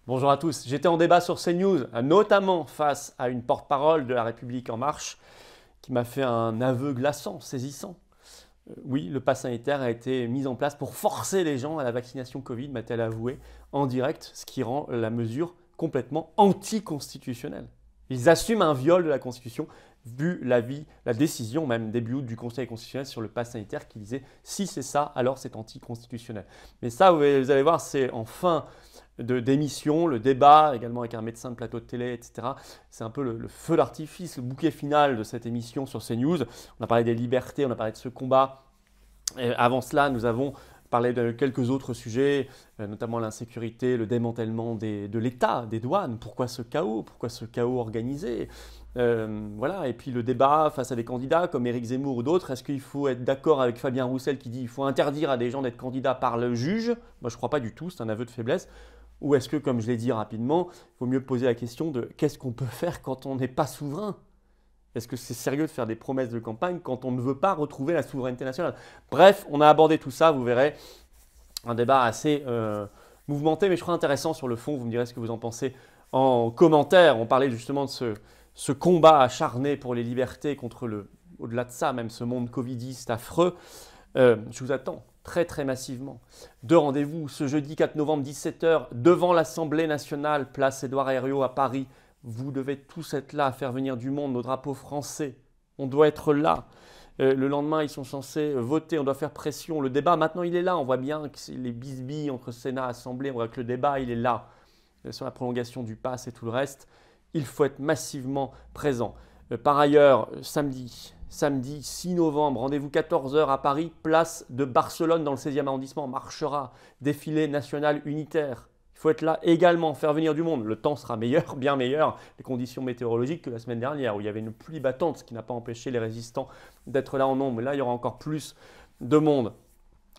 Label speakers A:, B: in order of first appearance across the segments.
A: Bonjour à tous. J'étais en débat sur CNews, notamment face à une porte-parole de La République En Marche qui m'a fait un aveu glaçant, saisissant. Oui, le pass sanitaire a été mis en place pour forcer les gens à la vaccination Covid, m'a-t-elle avoué en direct, ce qui rend la mesure complètement anticonstitutionnelle. Ils assument un viol de la Constitution, vu la décision même début août du Conseil constitutionnel sur le pass sanitaire qui disait « si c'est ça, alors c'est anticonstitutionnel ». Mais ça, vous allez voir, c'est en fin d'émission, le débat, également avec un médecin de plateau de télé, etc. C'est un peu le feu d'artifice, le bouquet final de cette émission sur CNews. On a parlé des libertés, on a parlé de ce combat. Et avant cela, nous avons parlé de quelques autres sujets, notamment l'insécurité, le démantèlement de l'État, des douanes. Pourquoi ce chaos organisé? Voilà. Et puis le débat face à des candidats comme Éric Zemmour ou d'autres. Est-ce qu'il faut être d'accord avec Fabien Roussel qui dit qu'il faut interdire à des gens d'être candidats par le juge? Moi, je ne crois pas du tout, c'est un aveu de faiblesse. Ou est-ce que, comme je l'ai dit rapidement, il vaut mieux poser la question de qu'est-ce qu'on peut faire quand on n'est pas souverain? Est-ce que c'est sérieux de faire des promesses de campagne quand on ne veut pas retrouver la souveraineté nationale? Bref, on a abordé tout ça, vous verrez, un débat assez mouvementé, mais je crois intéressant sur le fond. Vous me direz ce que vous en pensez en commentaire. On parlait justement de ce combat acharné pour les libertés contre au-delà de ça, même ce monde covidiste affreux. Je vous attends très très massivement. 2 rendez-vous ce jeudi 4 novembre 17h devant l'Assemblée nationale, place Édouard Herriot à Paris. Vous devez tous être là à faire venir du monde nos drapeaux français. On doit être là. Le lendemain, ils sont censés voter, on doit faire pression. Le débat, maintenant, il est là. On voit bien que c'est les bisbilles entre Sénat et Assemblée. On voit que le débat, il est là. Sur la prolongation du pass et tout le reste, il faut être massivement présent. Par ailleurs, samedi 6 novembre, rendez-vous 14h à Paris, place de Barcelone dans le 16e arrondissement, marchera, défilé national unitaire. Il faut être là également, faire venir du monde. Le temps sera meilleur, bien meilleur, les conditions météorologiques que la semaine dernière, où il y avait une pluie battante, ce qui n'a pas empêché les résistants d'être là en nombre. Mais là, il y aura encore plus de monde.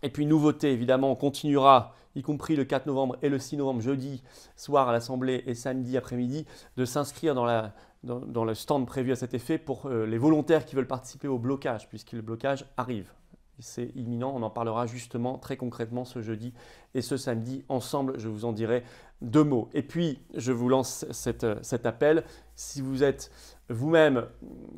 A: Et puis, nouveauté, évidemment, on continuera, y compris le 4 novembre et le 6 novembre, jeudi soir à l'Assemblée et samedi après-midi, de s'inscrire dans le stand prévu à cet effet pour les volontaires qui veulent participer au blocage, puisque le blocage arrive. C'est imminent, on en parlera justement très concrètement ce jeudi et ce samedi. Ensemble, je vous en dirai 2 mots. Et puis, je vous lance cet appel. Si vous êtes vous-même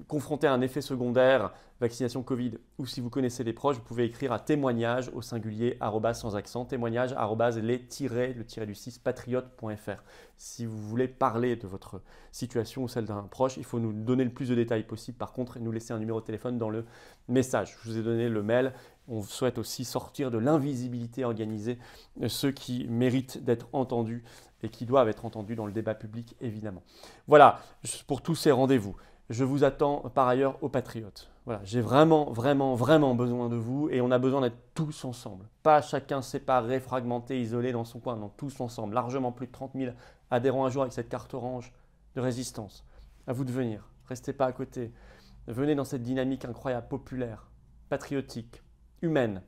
A: confronté à un effet secondaire, vaccination Covid, ou si vous connaissez des proches, vous pouvez écrire à témoignage au singulier sans accent, témoignage le-du-6 patriote.fr. Si vous voulez parler de votre situation ou celle d'un proche, il faut nous donner le plus de détails possible par contre et nous laisser un numéro de téléphone dans le message. Je vous ai donné le mail. On souhaite aussi sortir de l'invisibilité organisée, ceux qui méritent d'être entendus et qui doivent être entendus dans le débat public, évidemment. Voilà, pour tous ces rendez-vous. Je vous attends par ailleurs aux Patriotes. Voilà, j'ai vraiment besoin de vous et on a besoin d'être tous ensemble. Pas chacun séparé, fragmenté, isolé dans son coin, non, tous ensemble. Largement plus de 30 000 adhérents à jour avec cette carte orange de résistance. À vous de venir, restez pas à côté. Venez dans cette dynamique incroyable, populaire, patriotique, humaine.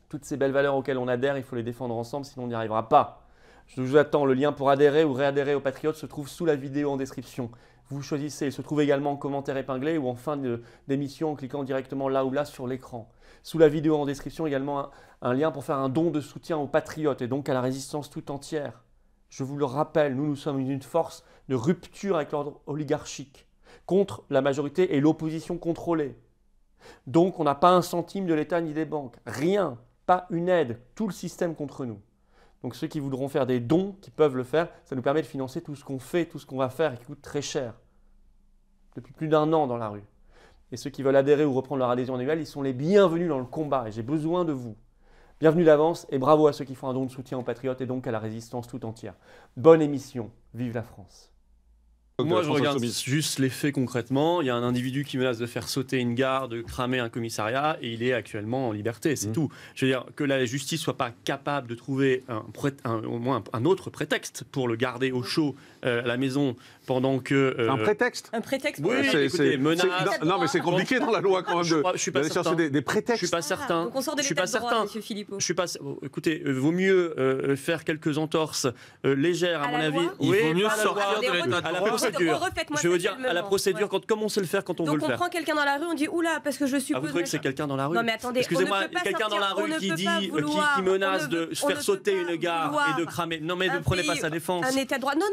A: Toutes ces belles valeurs auxquelles on adhère, il faut les défendre ensemble, sinon on n'y arrivera pas. Je vous attends, le lien pour adhérer ou réadhérer aux Patriotes se trouve sous la vidéo en description. Vous choisissez, il se trouve également en commentaire épinglé ou en fin d'émission en cliquant directement là ou là sur l'écran. Sous la vidéo en description également un lien pour faire un don de soutien aux Patriotes et donc à la résistance tout entière. Je vous le rappelle, nous sommes une force de rupture avec l'ordre oligarchique, contre la majorité et l'opposition contrôlée. Donc on n'a pas un centime de l'État ni des banques, rien, pas une aide, tout le système contre nous. Donc ceux qui voudront faire des dons, qui peuvent le faire, ça nous permet de financer tout ce qu'on fait, tout ce qu'on va faire et qui coûte très cher. Depuis plus d'1 an dans la rue. Et ceux qui veulent adhérer ou reprendre leur adhésion annuelle, ils sont les bienvenus dans le combat et j'ai besoin de vous. Bienvenue d'avance et bravo à ceux qui font un don de soutien aux Patriotes et donc à la résistance tout entière. Bonne émission, vive la France. Moi, je regarde juste les faits concrètement. Il y a un individu qui menace de faire sauter une gare, de cramer un commissariat, et il est actuellement en liberté. C'est tout. Je veux dire que la justice soit pas capable de trouver au moins un autre prétexte pour le garder au chaud à la maison pendant que.
B: Un prétexte.
C: Un prétexte.
A: Oui, écoutez, menace.
B: Non, mais c'est compliqué dans la loi quand même
A: Je suis pas certain.
B: des prétextes.
A: Je suis pas certain.
C: Donc on sort de
A: Je suis
C: l'état
A: pas
C: de droit,
A: certain.
C: monsieur Philippot.
A: Je suis pas. Écoutez, vaut mieux faire quelques entorses légères à mon avis.
C: loi
D: Il vaut mieux
A: pas à la
D: sortir
A: loi,
D: de l'état de
A: à la
D: droit.
C: procédure. Je veux dire, à la procédure, comme on sait le faire quand on veut le faire.
D: Donc on prend quelqu'un dans la rue, on dit oula, parce que je suppose.
C: Vous trouvez que c'est quelqu'un dans la rue?
D: Non mais attendez,
C: excusez-moi, quelqu'un dans la rue qui menace de faire sauter une gare et de cramer. Non mais ne prenez pas sa défense.
D: Un état de droit. Non,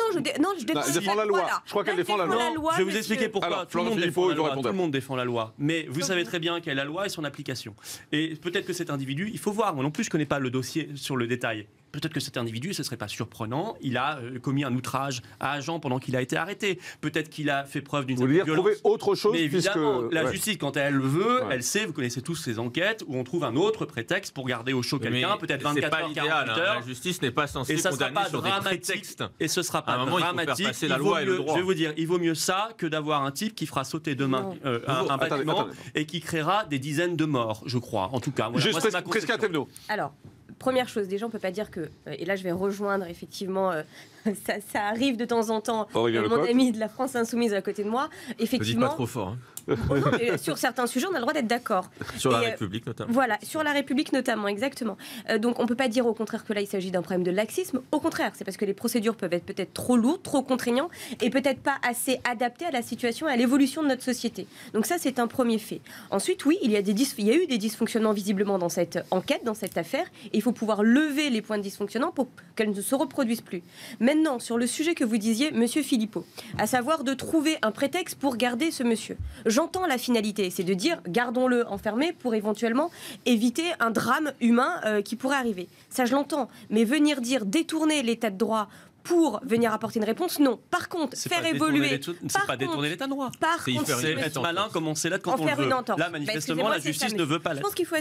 D: je
B: défend la loi. Je crois qu'elle défend la loi.
C: Je vais vous expliquer pourquoi. Tout le monde défend la loi. Mais vous savez très bien quelle est la loi et son application. Et peut-être que cet individu, il faut voir. Moi non plus, je ne connais pas le dossier sur le détail. Peut-être que cet individu, ce ne serait pas surprenant, il a commis un outrage à agent pendant qu'il a été arrêté. Peut-être qu'il a fait preuve d'une certaine violence.
B: Trouver autre chose.
C: Mais évidemment, la justice, quand elle le veut, elle sait, vous connaissez tous ces enquêtes, où on trouve un autre prétexte pour garder au chaud quelqu'un, peut-être 24 heures, 48 heures.
E: La justice n'est pas censée condamner sur des prétextes.
C: Et ce ne sera pas dramatique. Je vais vous dire, il vaut mieux ça que d'avoir un type qui fera sauter demain un bâtiment et qui créera des dizaines de morts, je crois. En tout cas,
B: voilà. Juste presque un thème.
D: Alors, première chose, déjà, on ne peut pas dire que, et là je vais rejoindre effectivement, ça arrive de temps en temps, mon ami de la France Insoumise à côté de moi, effectivement...
E: Ne dites pas trop fort. Hein.
D: Sur certains sujets, on a le droit d'être d'accord.
E: Sur la République notamment.
D: Voilà, sur la République notamment, exactement. Donc on ne peut pas dire au contraire que là il s'agit d'un problème de laxisme. Au contraire, c'est parce que les procédures peuvent être peut-être trop lourdes, trop contraignantes et peut-être pas assez adaptées à la situation et à l'évolution de notre société. Donc ça, c'est un premier fait. Ensuite, oui, il y a eu des dysfonctionnements visiblement dans cette enquête, dans cette affaire. Et il faut pouvoir lever les points de dysfonctionnement pour qu'elles ne se reproduisent plus. Maintenant, sur le sujet que vous disiez, Monsieur Philippot, à savoir de trouver un prétexte pour garder ce monsieur. J'entends la finalité, c'est de dire gardons-le enfermé pour éventuellement éviter un drame humain qui pourrait arriver. Ça, je l'entends. Mais venir dire détourner l'état de droit pour venir apporter une réponse, non. Par contre, faire évoluer...
C: C'est pas détourner l'état de droit. C'est être malin comme on sait l'être quand on le veut. Là, manifestement, la justice ne veut pas l'être.
D: Je pense qu'il faut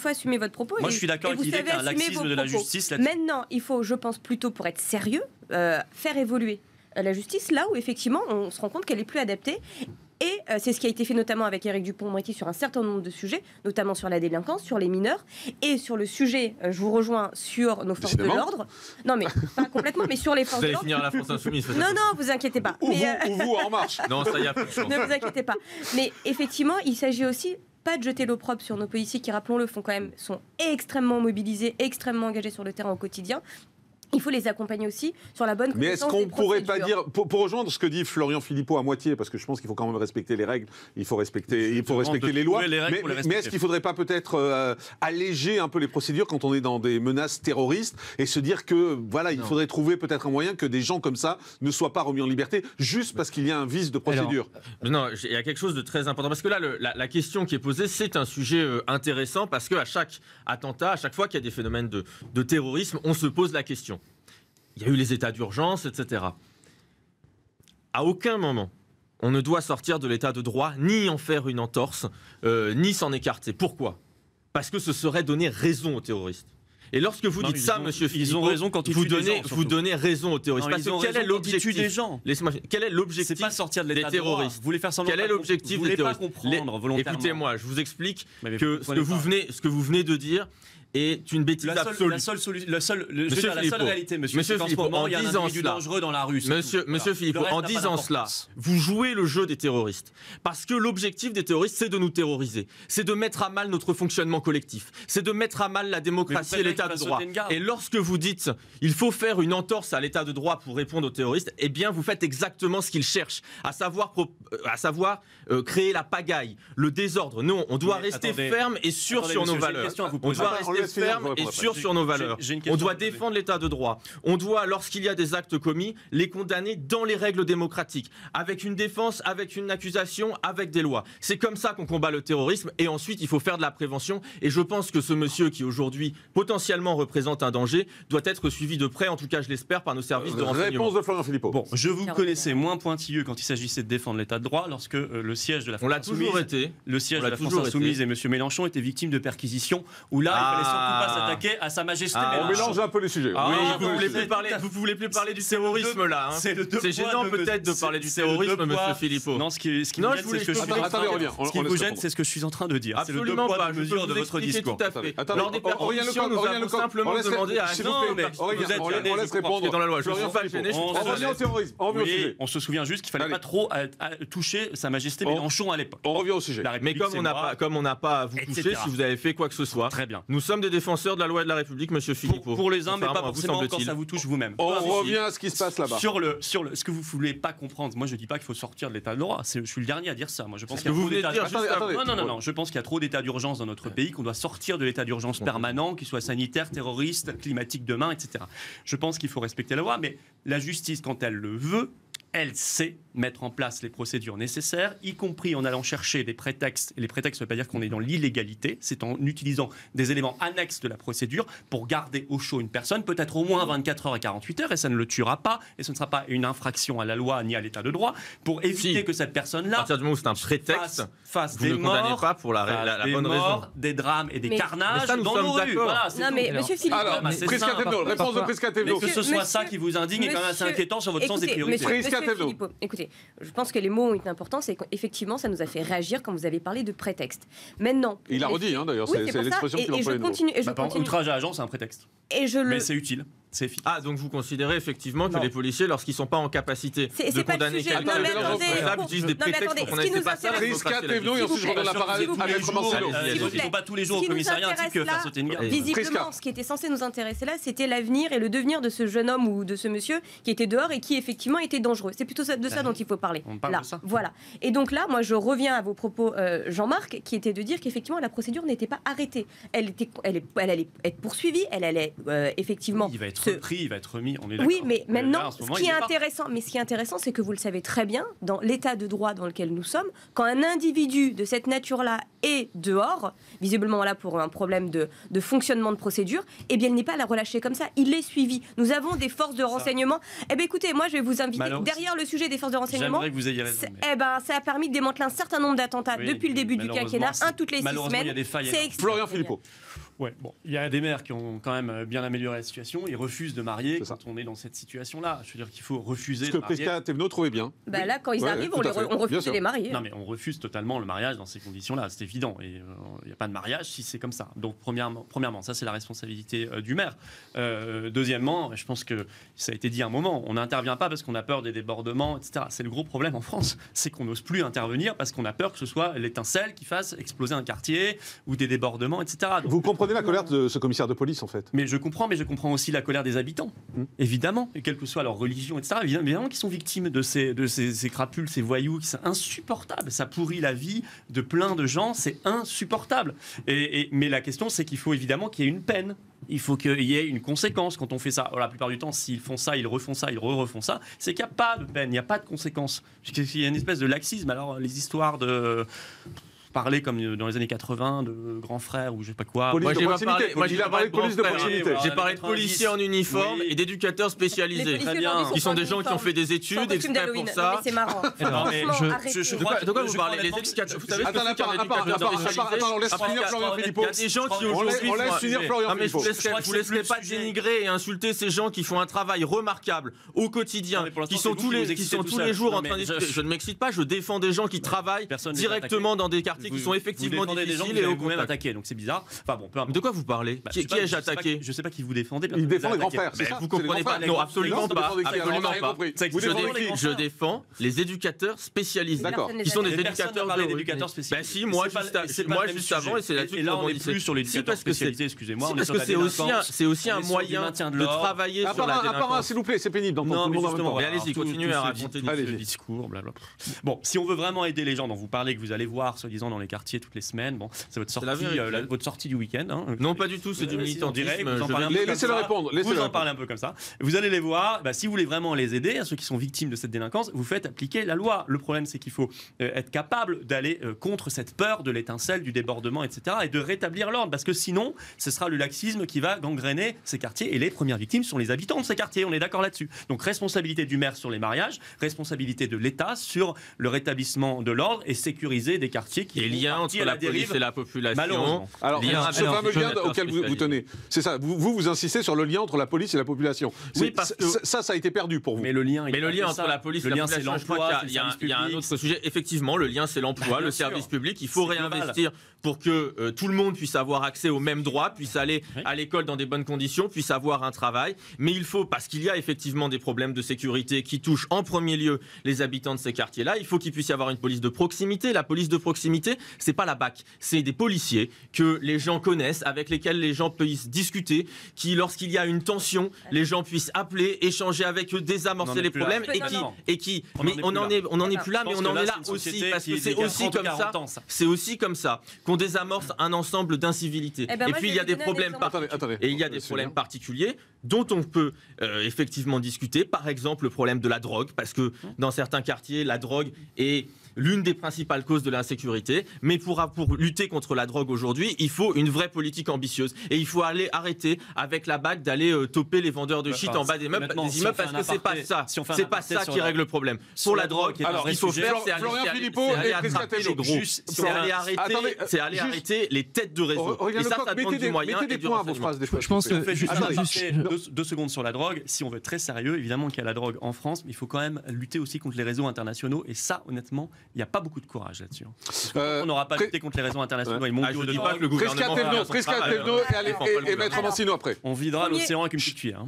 D: assumer votre propos.
C: Moi, je suis d'accord avec l'idée qu'il y a un laxisme de la justice là-dessus.
D: Maintenant, il faut, je pense, plutôt pour être sérieux, faire évoluer la justice là où, effectivement, on se rend compte qu'elle est plus adaptée. Et c'est ce qui a été fait notamment avec Éric Dupond-Moretti sur un certain nombre de sujets, notamment sur la délinquance, sur les mineurs, et sur le sujet, je vous rejoins, sur nos forces de l'ordre. Non, mais pas complètement, mais sur les forces de l'ordre.
E: Vous allez finir la France Insoumise.
D: Non, vous inquiétez pas.
B: Ou vous, En Marche.
E: Non, ça y a plus de chance.
D: Ne vous inquiétez pas. Mais effectivement, il s'agit aussi pas de jeter l'opprobre sur nos policiers qui, rappelons-le, sont extrêmement mobilisés, extrêmement engagés sur le terrain au quotidien. Il faut les accompagner aussi sur la bonne connaissance des procédures.
B: Mais est-ce qu'on pourrait pas dire, pour rejoindre ce que dit Florian Philippot à moitié, parce que je pense qu'il faut quand même respecter les règles, il faut respecter les lois, mais est-ce qu'il ne faudrait pas peut-être alléger un peu les procédures quand on est dans des menaces terroristes et se dire que voilà, il faudrait trouver peut-être un moyen que des gens comme ça ne soient pas remis en liberté juste parce qu'il y a un vice de procédure.
E: Non, il y a quelque chose de très important, parce que là, la question qui est posée, c'est un sujet intéressant, parce qu'à chaque attentat, à chaque fois qu'il y a des phénomènes de terrorisme, on se pose la question. Il y a eu les états d'urgence, etc. À aucun moment, on ne doit sortir de l'état de droit, ni en faire une entorse, ni s'en écarter. Pourquoi? Parce que ce serait donner raison aux terroristes. Et lorsque vous dites ça, monsieur Philippot,
C: ils ont raison quand ils tuent des gens,
E: vous donnez raison aux terroristes. Parce que quel est l'objectif
C: des gens?
E: Quel est l'objectif
C: C'est pas sortir de l'état
E: des terroristes?
C: Vous voulez faire semblant?
E: Quel est l'objectif des terroristes?
C: Vous voulez pas comprendre volontairement.
E: Écoutez-moi, je vous explique que ce que vous venez de dire est une bêtise absolue.
C: La seule réalité, monsieur, c'est qu'en ce moment, il y a un individu dangereux dans la rue.
E: Monsieur Philippot, en disant cela, vous jouez le jeu des terroristes. Parce que l'objectif des terroristes, c'est de nous terroriser. C'est de mettre à mal notre fonctionnement collectif. C'est de mettre à mal la démocratie et l'état de droit. Et lorsque vous dites, il faut faire une entorse à l'état de droit pour répondre aux terroristes, eh bien, vous faites exactement ce qu'ils cherchent. À savoir créer la pagaille, le désordre. Non, on doit rester ferme et sûr sur nos valeurs. On doit rester ferme et sûr sur nos valeurs. On doit défendre l'état de droit. On doit, lorsqu'il y a des actes commis, les condamner dans les règles démocratiques, avec une défense, avec une accusation, avec des lois. C'est comme ça qu'on combat le terrorisme, et ensuite il faut faire de la prévention. Et je pense que ce monsieur qui aujourd'hui potentiellement représente un danger doit être suivi de près, en tout cas je l'espère, par nos services de renseignement.
B: Réponse de Florian Philippot.
C: Bon, je vous connaissais moins pointilleux quand il s'agissait de défendre l'état de droit lorsque le siège de la France Insoumise, et M. Mélenchon étaient victimes de perquisitions, où là il fallait surtout pas s'attaquer à sa majesté.
B: On mélange un peu les sujets.
E: Vous voulez plus parler du terrorisme là. C'est gênant peut-être de parler du terrorisme, monsieur Philippot.
C: Non, ce qui vous gêne, c'est ce que je suis en train de dire. C'est le deux poids deux mesures de votre discours.
E: Lors des perquisitions, nous avons simplement demandé à...
B: On laisse répondre
E: dans la loi. Je ne suis pas gêné.
B: On
C: se souvient juste qu'il fallait pas trop toucher sa majesté Mélenchon à l'époque.
B: On revient au sujet.
E: Mais comme on n'a pas à vous toucher, si vous avez fait quoi que ce soit,
C: très bien.
E: Nous sommes sommes des défenseurs de la loi et de la République, monsieur Philippot.
C: Pour les uns, mais pas forcément quand ça vous touche vous-même.
B: On revient à ce qui se passe là-bas.
C: Ce que vous ne voulez pas comprendre, moi je ne dis pas qu'il faut sortir de l'état de droit. Je suis le dernier à dire ça. Moi, je pense qu'il y a
E: vous venez de dire.
C: Non. Je pense qu'il y a trop d'états d'urgence dans notre pays, qu'on doit sortir de l'état d'urgence permanent, qu'il soit sanitaire, terroriste, climatique demain, etc. Je pense qu'il faut respecter la loi, mais la justice, quand elle le veut, elle sait mettre en place les procédures nécessaires, y compris en allant chercher des prétextes. Et les prétextes, ça ne veut pas dire qu'on est dans l'illégalité, c'est en utilisant des éléments annexes de la procédure pour garder au chaud une personne, peut-être au moins 24 heures à 48 heures, et ça ne le tuera pas, et ce ne sera pas une infraction à la loi ni à l'état de droit, pour éviter que cette personne-là,
E: à partir du moment où c'est un prétexte,
C: fasse
E: vous
C: des
E: ne condamnez pas pour la bonne raison.
C: Des drames et des carnages
E: ça,
C: dans nos rues. Voilà,
D: non, mais monsieur Philippot...
B: Alors, Prisca Thévenot, réponse de Prisca Thévenot.
C: Que ce soit ça qui vous indigne est quand même assez inquiétant sur votre sens des priorités.
D: Monsieur Philippot, écoutez, je pense que les mots ont une importance et qu'effectivement, ça nous a fait réagir quand vous avez parlé de prétexte. Maintenant...
B: Il a redit, d'ailleurs, c'est l'expression qu'il emploie.
D: Et je continue.
C: Outrage à agent, c'est un prétexte. Mais c'est utile. C'est efficace.
E: Ah, donc vous considérez effectivement que les policiers, lorsqu'ils ne sont pas en capacité de condamner quelqu'un utilisent des prétextes pour condamner pas ça.
B: Prisca Thévenot, et ensuite je redonne la parole à Maître Marcelo.
C: Ils ne sont pas tous les jours au commissariat un type que faire sauter une garde.
D: Visiblement, ce qui était censé nous intéresser là, c'était l'avenir et le devenir de ce jeune homme ou de ce monsieur qui était dehors et qui effectivement était dangereux. C'est plutôt de ça dont il faut parler.
C: On parle de ça.
D: Voilà. Et donc là, moi, je reviens à vos propos, Jean-Marc, qui était de dire qu'effectivement la procédure n'était pas arrêtée. Elle allait être poursuivie, elle allait effectivement.
C: Il va être repris, il va être remis. On est
D: oui, mais maintenant, ce qui est intéressant, c'est que vous le savez très bien, dans l'état de droit dans lequel nous sommes, quand un individu de cette nature-là est dehors, visiblement là pour un problème de fonctionnement de procédure, eh bien, il n'est pas à la relâcher comme ça. Il est suivi. Nous avons des forces de renseignement. Eh bien, écoutez, moi, je vais vous inviter derrière le sujet des forces de renseignement.
C: J'aimerais que vous ayez raison.
D: Eh ben, ça a permis de démanteler un certain nombre d'attentats depuis le début du quinquennat, un toutes les 6 semaines.
B: C'est Florian Philippot.
C: Ouais, bon, il y a des maires qui ont quand même bien amélioré la situation. Ils refusent de marier quand on est dans cette situation-là. Je veux dire qu'il faut refuser de marier.
B: Ce que Prisca Thévenot trouvait bien.
D: Là, quand ils arrivent, on refuse de les marier.
C: Non, mais on refuse totalement le mariage dans ces conditions-là. C'est évident. Et il n'y a pas de mariage si c'est comme ça. Donc, premièrement, ça, c'est la responsabilité du maire. Deuxièmement, je pense que ça a été dit à un moment, on n'intervient pas parce qu'on a peur des débordements, etc. C'est le gros problème en France. C'est qu'on n'ose plus intervenir parce qu'on a peur que ce soit l'étincelle qui fasse exploser un quartier ou des débordements, etc. Donc,
B: vous comprenez la colère de ce commissaire de police, en fait.
C: Mais je comprends aussi la colère des habitants, évidemment, et quelle que soit leur religion, etc. Évidemment qu'ils sont victimes de ces crapules, ces voyous, c'est insupportable. Ça pourrit la vie de plein de gens, c'est insupportable. Mais la question, c'est qu'il faut évidemment qu'il y ait une peine. Il faut qu'il y ait une conséquence quand on fait ça. Alors, la plupart du temps, s'ils font ça, ils refont ça, ils refont ça, c'est qu'il n'y a pas de peine, il n'y a pas de conséquence. Il y a une espèce de laxisme. Alors, les histoires de... parler comme dans les années 80 de grands frères ou je sais pas quoi.
B: Moi, j'ai parlé de police de proximité.
E: J'ai parlé de policiers en uniforme et d'éducateurs spécialisés.
C: Très bien.
E: Qui sont des gens qui ont fait des études exprès pour ça.
D: C'est marrant.
E: De quoi vous parlez? Les éducateurs. Vous savez ce que c'est qu'un éducateur spécialisé?
B: On laisse finir Florian Philippot.
E: Il y a des gens qui aujourd'hui.
B: On laisse finir Florian Philippot.
E: Vous ne laisserez pas dénigrer et insulter ces gens qui font un travail remarquable au quotidien, qui sont tous les jours en train de. Je ne m'excite pas, je défends des gens qui travaillent directement dans des quartiers qui sont effectivement difficiles et au
C: vous-même attaqué, donc c'est bizarre. Enfin bon, peu importe.
E: De quoi vous parlez? Qui ai-je attaqué?
C: Je sais pas qui vous défendez.
B: Il défend les grands frères.
E: Vous comprenez pas? Non, absolument pas. Je défends les éducateurs spécialisés.
B: D'accord.
E: Qui sont des éducateurs
C: spécialisés.
E: Si, moi juste avant, et c'est là-dessus que
C: là on est plus sur l'éducateur spécialisé. Excusez-moi.
E: Parce que c'est aussi un moyen de travailler sur la délinquance.
B: S'il vous plaît, c'est pénible d'entendre tout le monde en même temps.
E: Allez-y, continuez à raconter
C: le discours. Bon, si on veut vraiment aider les gens dont vous parlez, que vous allez voir, soi-disant dans les quartiers toutes les semaines, bon, c'est votre sortie du week-end.
E: Non, pas du tout, c'est du militantisme.
B: Laissez-le répondre.
C: Vous en parlez un peu comme ça. Vous allez les voir. Si vous voulez vraiment les aider, ceux qui sont victimes de cette délinquance, vous faites appliquer la loi. Le problème, c'est qu'il faut être capable d'aller contre cette peur de l'étincelle, du débordement, etc. et de rétablir l'ordre. Parce que sinon, ce sera le laxisme qui va gangréner ces quartiers. Et les premières victimes sont les habitants de ces quartiers. On est d'accord là-dessus. Donc, responsabilité du maire sur les mariages, responsabilité de l'État sur le rétablissement de l'ordre et sécuriser des quartiers qui
E: et lien entre la police et la population.
C: Malheureusement.
B: Alors, ce fameux lien auquel vous tenez, c'est ça. Vous insistez sur le lien entre la police et la population.
E: Oui, parce que
B: ça a été perdu pour vous.
E: Mais le lien entre la police et la population, je crois qu'il y a un autre sujet. Effectivement, le lien, c'est l'emploi, le service public. Il faut réinvestir pour que tout le monde puisse avoir accès aux mêmes droits, puisse aller à l'école dans des bonnes conditions, puisse avoir un travail. Mais il faut, parce qu'il y a effectivement des problèmes de sécurité qui touchent en premier lieu les habitants de ces quartiers-là, il faut qu'il puisse y avoir une police de proximité. La police de proximité, c'est pas la BAC, c'est des policiers que les gens connaissent, avec lesquels les gens puissent discuter, qui, lorsqu'il y a une tension, les gens puissent appeler, échanger avec eux, désamorcer les problèmes, mais on n'en est plus là, mais on en est là aussi, parce que c'est aussi comme ça. C'est aussi comme ça qu'on désamorce un ensemble d'incivilités. Et puis il y a des problèmes particuliers dont on peut effectivement discuter. Par exemple, le problème de la drogue, parce que dans certains quartiers, la drogue est l'une des principales causes de l'insécurité. Mais pour lutter contre la drogue aujourd'hui, il faut une vraie politique ambitieuse. Et il faut aller arrêter avec la BAC d'aller toper les vendeurs de shit en bas des immeubles, parce que c'est pas ça. C'est pas ça qui règle le problème. Pour la drogue, il faut faire, c'est aller attraper les gros. C'est aller arrêter les têtes de réseau. Et ça demande du moyen et du renseignement.
C: Je pense que 2 secondes sur la drogue. Si on veut être très sérieux, évidemment qu'il y a la drogue en France, mais il faut quand même lutter aussi contre les réseaux internationaux. Et ça, honnêtement, il n'y a pas beaucoup de courage là-dessus. On n'aura pas lutté contre les réseaux internationaux et mondiaux de drogue.
B: Le gouvernement et Maître Mancino après.
C: On videra l'océan avec une petite cuillère.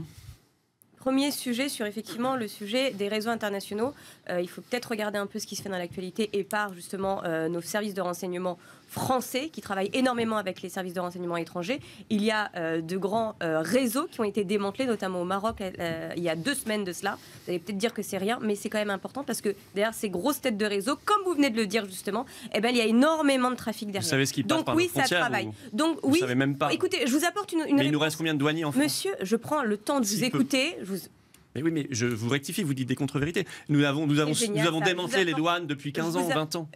D: Premier sujet sur effectivement le sujet des réseaux internationaux. Il faut peut-être regarder un peu ce qui se fait dans l'actualité et par justement nos services de renseignement français qui travaillent énormément avec les services de renseignement étrangers. Il y a de grands réseaux qui ont été démantelés, notamment au Maroc il y a 2 semaines de cela. Vous allez peut-être dire que c'est rien, mais c'est quand même important parce que derrière ces grosses têtes de réseau, comme vous venez de le dire justement, il y a énormément de trafic derrière.
C: Vous savez ce qui passe par nos frontières,
D: ça travaille. Donc
C: vous savez même pas.
D: Écoutez, je vous apporte une
C: mais
D: réponse.
C: Il nous reste combien de douaniers en France ?
D: Monsieur, je prends le temps de vous écouter.
C: Mais oui, mais je vous rectifie, vous dites des contre-vérités. Nous avons démantelé les douanes depuis 15 ans, 20 ans.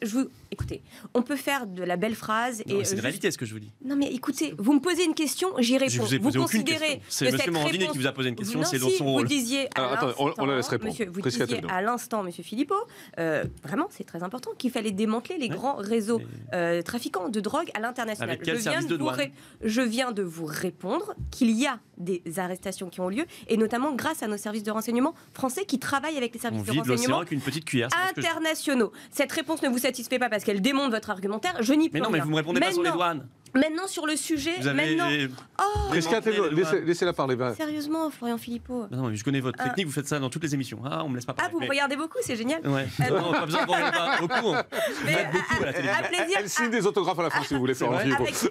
D: Écoutez, on peut faire de la belle phrase.
C: C'est de réalité ce que je vous dis.
D: Non mais écoutez, vous me posez une question, j'y réponds.
C: Je vous ai posé aucune question. C'est M. Morandini qui vous a posé une question, c'est dans son rôle.
D: Vous disiez
B: on la laisse répondre.
D: Monsieur, vous disiez à l'instant, Monsieur Philippot, vraiment c'est très important, qu'il fallait démanteler les grands réseaux trafiquants de drogue à l'international.
C: Avec quel service de douane ?
D: Je viens de vous répondre qu'il y a des arrestations qui ont lieu, et notamment grâce à nos services de renseignement français qui travaillent avec les services de renseignement
C: avec une petite cuillère,
D: internationaux. Cette réponse ne vous satisfait pas parce qu'elle démonte votre argumentaire, je n'y peux rien.
C: Mais non, mais vous ne me répondez pas sur les douanes.
D: Maintenant sur le sujet,
B: laissez-la parler.
D: Sérieusement, Florian Philippot.
C: Non, mais je connais votre technique, vous faites ça dans toutes les émissions. On me laisse pas parler.
D: Vous me regardez beaucoup, c'est génial.
C: Ouais. Non, pas besoin de regarder beaucoup.
D: Vous faites beaucoup à la télévision.
B: Elle signe des autographes à la fin si vous voulez faire
D: avec grand plaisir.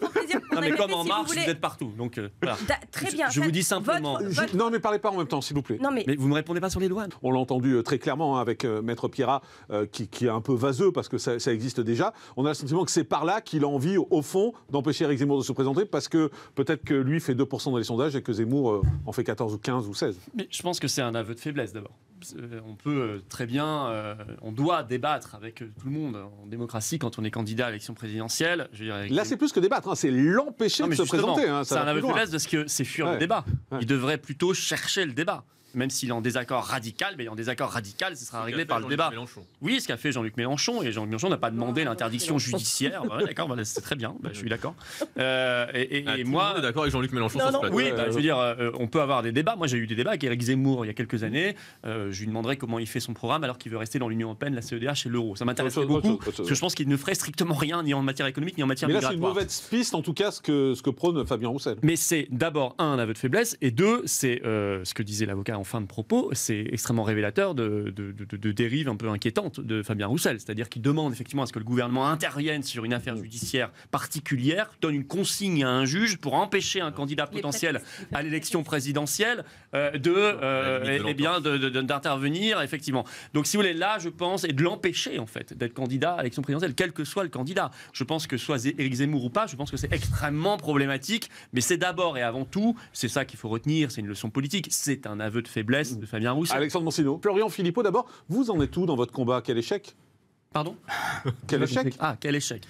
C: Non, mais comme en marche, vous êtes partout. Donc voilà.
D: Très bien.
C: Je vous dis simplement.
B: Non, mais parlez pas en même temps, s'il vous plaît.
C: Mais vous me répondez pas sur les douanes.
B: On l'a entendu très clairement avec Maître Pierrat, qui est un peu vaseux parce que ça existe déjà. On a le sentiment que c'est par là qu'il a envie, au fond, d'empêcher Éric Zemmour de se présenter, parce que peut-être que lui fait 2% dans les sondages et que Zemmour en fait 14 ou 15 ou 16.
C: Mais je pense que c'est un aveu de faiblesse d'abord. On peut très bien, on doit débattre avec tout le monde en démocratie quand on est candidat à l'élection présidentielle. Je veux dire,
B: là, c'est plus que débattre, c'est l'empêcher de se présenter.
C: C'est un aveu de faiblesse parce que c'est fuir le débat. Il devrait plutôt chercher le débat. Même s'il est en désaccord radical, mais en désaccord radical, ce sera réglé par le débat. Oui, ce qu'a fait Jean-Luc Mélenchon, et Jean-Luc Mélenchon n'a pas demandé l'interdiction judiciaire. D'accord, c'est très bien, je suis d'accord.
E: Et moi, d'accord avec Jean-Luc Mélenchon.
C: Oui, je veux dire, on peut avoir des débats. Moi, j'ai eu des débats avec Éric Zemmour il y a quelques années. Je lui demanderais comment il fait son programme alors qu'il veut rester dans l'Union européenne, la CEDH et l'euro. Ça m'intéresserait beaucoup, parce que je pense qu'il ne ferait strictement rien, ni en matière économique, ni en matière migratoire.
B: Mais là, c'est une mauvaise piste, en tout cas, ce que prône Fabien Roussel.
C: Mais c'est d'abord, un aveu de faiblesse, et deux, c'est ce que disait l'avocat en fin de propos, c'est extrêmement révélateur de dérives un peu inquiétantes de Fabien Roussel. C'est-à-dire qu'il demande effectivement à ce que le gouvernement intervienne sur une affaire judiciaire particulière, donne une consigne à un juge pour empêcher un candidat potentiel à l'élection présidentielle d'intervenir, effectivement. Donc, si vous voulez, là, je pense, et de l'empêcher, en fait, d'être candidat à l'élection présidentielle, quel que soit le candidat. Je pense que soit Éric Zemmour ou pas, je pense que c'est extrêmement problématique, mais c'est d'abord et avant tout, c'est ça qu'il faut retenir, c'est une leçon politique, c'est un aveu de faiblesse de Fabien Roussel.
B: Alexandre Mancino. Florian Philippot, d'abord, vous en êtes où dans votre combat ? Quel échec ?
C: Pardon ?
B: Quel échec ?
C: Quel échec ?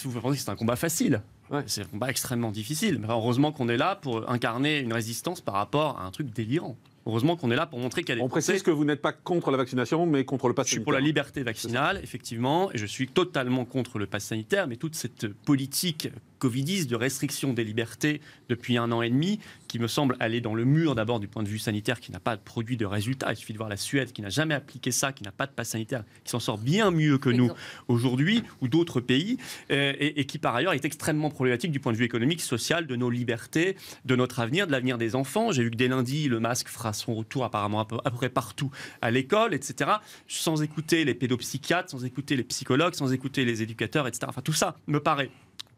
C: Vous pensez que c'est un combat facile ? C'est un combat extrêmement difficile. Mais heureusement qu'on est là pour incarner une résistance par rapport à un truc délirant. Heureusement qu'on est là pour montrer qu'elle est...
B: On précise que vous n'êtes pas contre la vaccination, mais contre le pass sanitaire.
C: Je suis pour la liberté vaccinale, effectivement, et je suis totalement contre le pass sanitaire, mais toute cette politique covidiste, de restriction des libertés depuis 1 an et demi, qui me semble aller dans le mur d'abord du point de vue sanitaire, qui n'a pas produit de résultats. Il suffit de voir la Suède, qui n'a jamais appliqué ça, qui n'a pas de pass sanitaire, qui s'en sort bien mieux que nous aujourd'hui, ou d'autres pays, et qui par ailleurs est extrêmement problématique du point de vue économique, social, de nos libertés, de notre avenir, de l'avenir des enfants. J'ai vu que dès lundi, le masque fera son retour apparemment à peu près partout à l'école, etc. Sans écouter les pédopsychiatres, sans écouter les psychologues, sans écouter les éducateurs, etc. Enfin, tout ça me paraît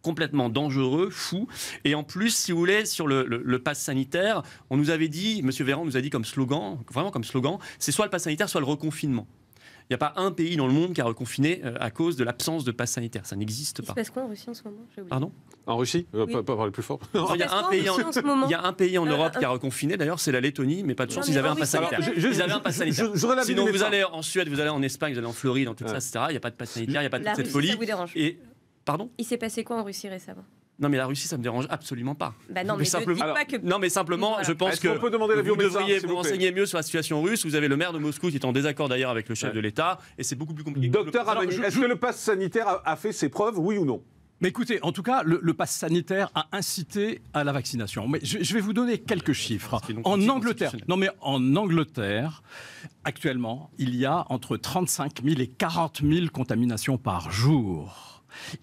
C: complètement dangereux, fou. Et en plus, si vous voulez, sur le pass sanitaire, on nous avait dit, M. Véran nous a dit comme slogan, vraiment comme slogan, c'est soit le pass sanitaire, soit le reconfinement. Il n'y a pas un pays dans le monde qui a reconfiné à cause de l'absence de pass sanitaire. Ça n'existe pas.
D: Il se passe quoi en Russie en ce moment?
C: Pardon?
B: En Russie?
D: Oui.
B: Pas parler plus fort.
C: Il y a un pays en Europe qui a reconfiné, d'ailleurs, c'est la Lettonie, mais pas de chance, ils avaient un pass sanitaire. Ils avaient un pass sanitaire. Sinon, vous allez en Suède, vous allez en Espagne, vous allez en Floride, dans tout ça, etc. Il n'y a pas de pass sanitaire, il n'y a pas de toute cette folie.
D: Ça vous dérange?
C: Pardon?
D: Il s'est passé quoi en Russie récemment?
C: Non, mais la Russie, ça me dérange absolument pas.
D: Bah non, mais simplement, pas que...
C: Non, mais simplement, voilà. Je pense que
B: peut demander
C: vous devriez vous renseigner mieux sur la situation russe. Vous avez le maire de Moscou qui est en désaccord d'ailleurs avec le chef de l'État, et c'est beaucoup plus compliqué.
B: Docteur Ramani, est-ce que le pass sanitaire a fait ses preuves, oui ou non?
F: Mais écoutez, en tout cas, le pass sanitaire a incité à la vaccination. Mais je vais vous donner quelques chiffres. En Angleterre, actuellement, il y a entre 35 000 et 40 000 contaminations par jour.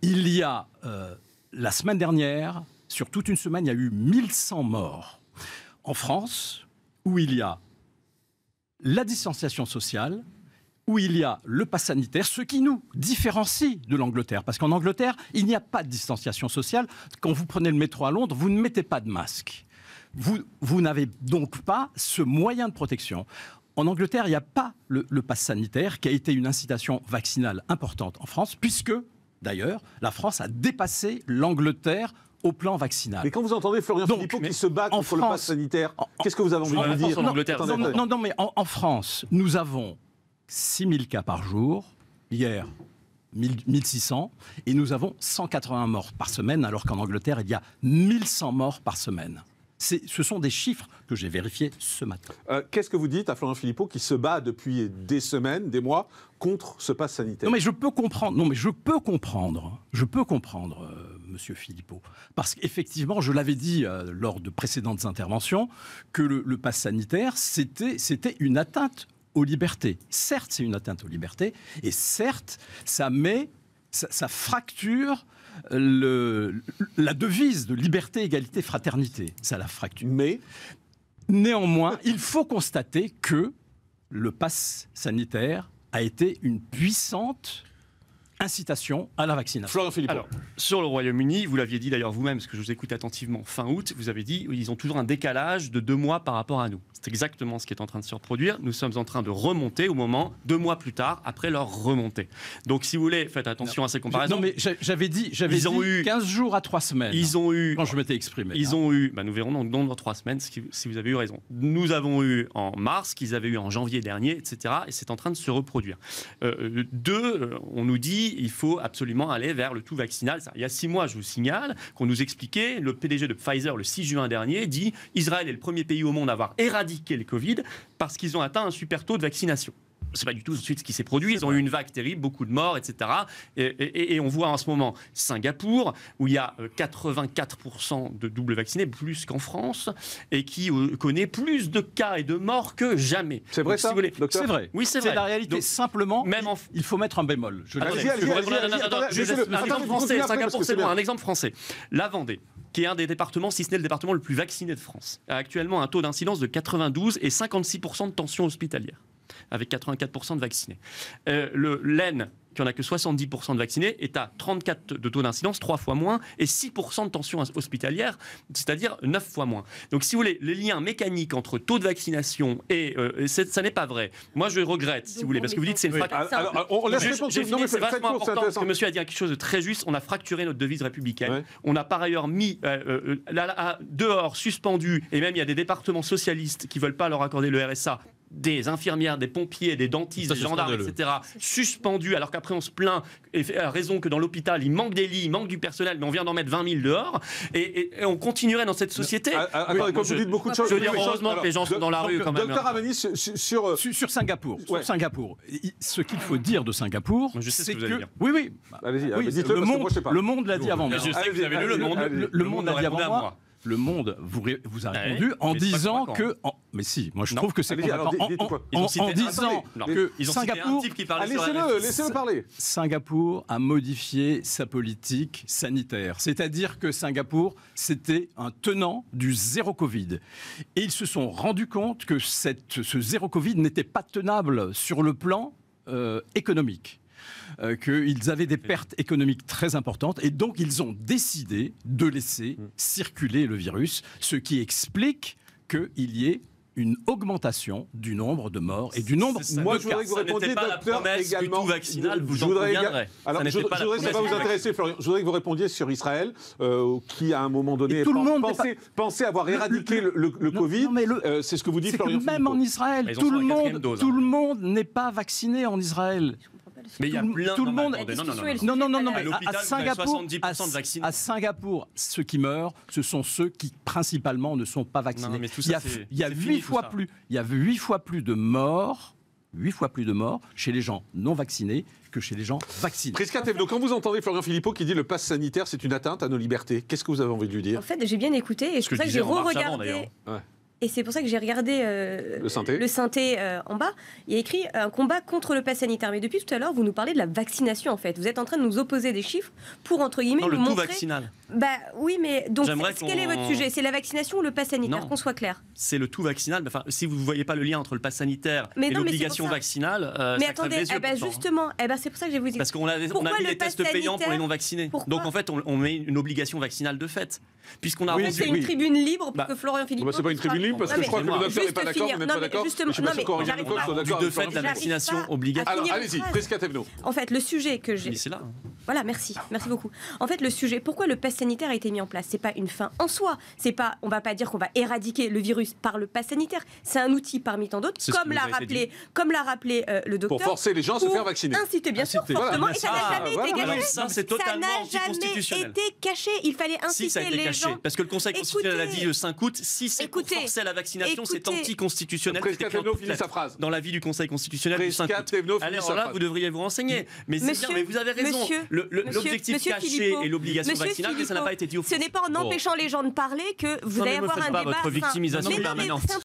F: Il y a, la semaine dernière, sur toute une semaine, il y a eu 1100 morts. En France, où il y a la distanciation sociale, où il y a le pass sanitaire, ce qui nous différencie de l'Angleterre. Parce qu'en Angleterre, il n'y a pas de distanciation sociale. Quand vous prenez le métro à Londres, vous ne mettez pas de masque. Vous n'avez donc pas ce moyen de protection. En Angleterre, il n'y a pas le pass sanitaire, qui a été une incitation vaccinale importante en France, puisque, d'ailleurs, la France a dépassé l'Angleterre au plan vaccinal.
B: Mais quand vous entendez Florian Philippot qui se bat contre le pass sanitaire, qu'est-ce que vous avez envie de dire?
F: Non, mais en France, nous avons 6 000 cas par jour, hier 1600, et nous avons 180 morts par semaine, alors qu'en Angleterre, il y a 1100 morts par semaine. Ce sont des chiffres que j'ai vérifiés ce matin.
B: Qu'est-ce que vous dites à Florian Philippot qui se bat depuis des semaines, des mois, contre ce pass sanitaire?
F: Non, mais je peux comprendre. Monsieur Philippot. Parce qu'effectivement, je l'avais dit lors de précédentes interventions, que le pass sanitaire, c'était une atteinte aux libertés. Certes, c'est une atteinte aux libertés, et certes, ça fracture la devise de liberté, égalité, fraternité. Ça la fracture.
B: Mais
F: néanmoins, il faut constater que le pass sanitaire a été une puissante incitation à la vaccination.
B: Florian Philippot.
C: Alors, sur le Royaume-Uni, vous l'aviez dit d'ailleurs vous-même, parce que je vous écoute attentivement, fin août, vous avez dit ils ont toujours un décalage de 2 mois par rapport à nous. C'est exactement ce qui est en train de se reproduire. Nous sommes en train de remonter au moment, 2 mois plus tard, après leur remontée. Donc, si vous voulez, faites attention à ces comparaisons.
F: Non, mais j'avais dit 15 jours à 3 semaines. Quand je m'étais exprimé.
C: Nous verrons dans 3 semaines si vous avez eu raison. Nous avons eu en mars, qu'ils avaient eu en janvier dernier, etc. Et c'est en train de se reproduire. On nous dit il faut absolument aller vers le tout vaccinal. Il y a 6 mois, je vous signale, qu'on nous expliquait, le PDG de Pfizer, le 6 juin dernier, dit Israël est le premier pays au monde à avoir éradiqué le Covid parce qu'ils ont atteint un super taux de vaccination. C'est pas du tout ensuite ce qui s'est produit. Ils ont eu une vague terrible, beaucoup de morts, etc. Et on voit en ce moment Singapour, où il y a 84% de double vaccinés, plus qu'en France, et qui connaît plus de cas et de morts que jamais.
B: C'est vrai. Donc, ça, si
F: c'est vrai.
C: Oui, c'est vrai.
F: C'est la réalité. Donc, simplement, il faut mettre un bémol.
C: Un exemple français. La Vendée, qui est un des départements, si ce n'est le département le plus vacciné de France, a actuellement un taux d'incidence de 92 et 56% de tension hospitalière, avec 84% de vaccinés. L'Aisne, qui n'en a que 70% de vaccinés, est à 34 de taux d'incidence, 3 fois moins, et 6% de tension hospitalière, c'est-à-dire 9 fois moins. Donc, si vous voulez, les liens mécaniques entre taux de vaccination et ça n'est pas vrai. Moi, je regrette, si vous voulez, parce que vous dites c'est une fracture. C'est vachement important, parce que monsieur a dit quelque chose de très juste. On a fracturé notre devise républicaine. Ouais. On a par ailleurs mis dehors, suspendu, et même il y a des départements socialistes qui ne veulent pas leur accorder le RSA des infirmières, des pompiers, des dentistes, des gendarmes, etc., suspendus, alors qu'après on se plaint, et à raison que dans l'hôpital, il manque des lits, il manque du personnel, mais on vient d'en mettre 20 000 dehors, et on continuerait dans cette société.
B: Attendez, quand vous dites beaucoup de choses...
C: Je veux dire, heureusement que les gens sont dans la rue quand même.
B: Docteur Ramani, sur
F: Singapour. Sur Singapour. Ce qu'il faut dire de Singapour, c'est que... Oui.
B: Allez-y, dites-le, parce que moi je sais pas.
F: Le Monde l'a dit avant moi.
C: Je sais que vous avez lu Le Monde.
F: Le Monde l'a dit avant moi. Le Monde vous a répondu en disant que... Mais si, moi je trouve que c'est en disant que Singapour...
B: Laissez-le parler.
F: Singapour a modifié sa politique sanitaire. C'est-à-dire que Singapour, c'était un tenant du zéro Covid. Et ils se sont rendus compte que ce zéro Covid n'était pas tenable sur le plan économique. Qu'ils avaient des pertes économiques très importantes et donc ils ont décidé de laisser circuler le virus, ce qui explique qu'il y ait une augmentation du nombre de morts et du nombre de cas.
B: Moi, je voudrais que vous répondiez, docteur, également.
C: Je voudrais
B: pas vous intéresser, Florian. Je voudrais que vous répondiez sur Israël, qui à un moment donné pensait avoir éradiqué le Covid. C'est ce que vous dites, Florian.
F: Même en Israël, tout le monde n'est pas vacciné en Israël.
C: Mais il y a plein
F: tout le monde. Non. Mais à Singapour, ceux qui meurent, ce sont ceux qui principalement ne sont pas vaccinés. Il y a 8 fois plus de morts. 8 fois plus de morts chez les gens non vaccinés que chez les gens vaccinés.
B: Prisca Thévenot, quand vous entendez Florian Philippot qui dit le pass sanitaire c'est une atteinte à nos libertés, qu'est-ce que vous avez envie de lui dire?
D: En fait, j'ai bien écouté et c'est pour ça que j'ai re-regardé. Et c'est pour ça que j'ai regardé le synthé en bas. Il y a écrit un combat contre le pass sanitaire. Mais depuis tout à l'heure, vous nous parlez de la vaccination en fait. Vous êtes en train de nous opposer des chiffres pour entre guillemets nous montrer.
C: Tout vaccinal.
D: Bah oui, mais donc quel est votre sujet? C'est la vaccination ou le pass sanitaire? Qu'on soit clair.
C: C'est le tout vaccinal. Enfin, si vous ne voyez pas le lien entre le pass sanitaire et l'obligation vaccinale,
D: mais attendez, justement, c'est pour ça que je vais vous dire.
C: Parce qu'on a mis des tests payants pour les non vaccinés. Donc en fait, on met une obligation vaccinale de fait. Puisqu'on a
D: c'est une tribune libre pour que Florian Philippot.
B: C'est pas une tribune libre parce que je crois que le docteur n'est pas d'accord, vous n'êtes pas d'accord.
C: De fait, la vaccination obligatoire.
B: Alors allez-y, Prisca Thévenot.
D: En fait, le sujet que j'ai.
C: C'est là.
D: Voilà, merci beaucoup. En fait, le sujet, pourquoi le pass sanitaire a été mis en place? C'est pas une fin en soi. C'est pas, on va pas dire qu'on va éradiquer le virus par le pass sanitaire. C'est un outil parmi tant d'autres, comme l'a rappelé le docteur.
B: Pour forcer les gens à se faire vacciner.
D: Inciter, bien sûr, fortement. Et ça n'a jamais été caché.
C: Ça, c'est totalement anticonstitutionnel.
D: Été caché. Il fallait inciter les gens.
C: Parce que le Conseil constitutionnel a dit le 5 août, si c'est pour forcer la vaccination, c'est anticonstitutionnel.
B: Prisca Thévenot finit sa phrase.
C: Dans l'avis du Conseil constitutionnel du 5 août. Alors là, vous devriez vous renseigner. Mais c'est bien, mais vous avez raison. L'objectif caché et l'obligation vaccinale, mais ça n'a pas été dit au fond.
D: Ce n'est pas en empêchant les gens de parler que vous allez avoir un débat.
C: Votre victimisation permanente.